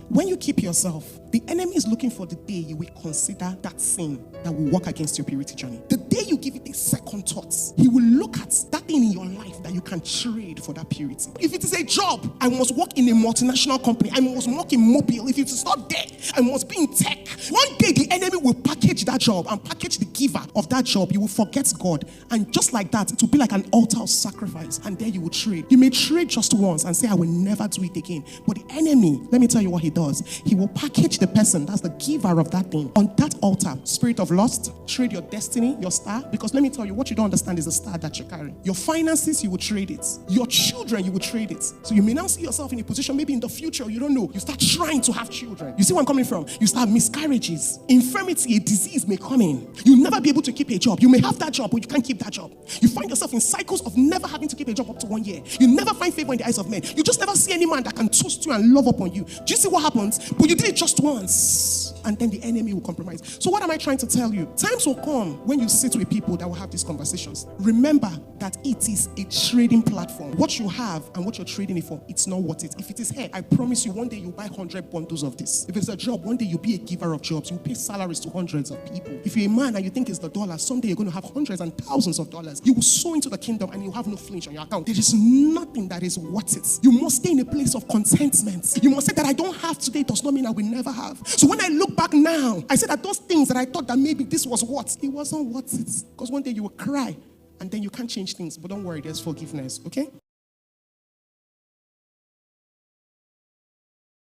When you keep yourself, the enemy is looking for the day you will consider that sin that will work against your purity journey. The day you give it a second thought, he will look at that thing in your life that you can trade for that purity. If it is a job, I must work in a multinational company. I must work in mobile. If it is not there, I must be in tech. One day the enemy will package that job and package the giver of that job. You will forget God. And just like that, it will be like an altar of sacrifice. And there you will trade. You may trade just once and say, I will never do it again. But the enemy, let me tell you what he does. He will package the person, that's the giver of that thing, on that altar. Spirit of lust, trade your destiny, your star. Because let me tell you, what you don't understand is the star that you carry. Your finances, you will trade it. Your children, you will trade it. So you may now see yourself in a position, maybe in the future, you don't know. You start trying to have children. You see where I'm coming from? You start miscarriages. Infirmity, a disease may come in. You'll never be able to keep a job. You may have that job, but you can't keep that job. You find yourself in cycles of never having to keep a job up to 1 year. You never find favor in the eyes of men. You just never see any man that can toast you and love upon you. Do you see what happens? But you did it just once, and then the enemy will compromise. So what am I trying to tell you? Times will come when you sit with people that will have these conversations. Remember that it is a trading platform. What you have and what you're trading it for, it's not worth it. If it is hair, I promise you one day you'll buy 100 bundles of this. If it's a job, one day you'll be a giver of jobs. You'll pay salaries to hundreds of people. If you're a man and you think it's the dollar, someday you're going to have hundreds and thousands of dollars. You will sow into the kingdom and you'll have no flinch on your account. There is nothing that is worth it. You must stay in a place of contentment. You must say that I don't have today does not mean I will never have. So when I look back now, I say that those things that I thought that maybe this was what, it wasn't worth it. Because one day you will cry and then you can't change things. But don't worry, there's forgiveness, okay?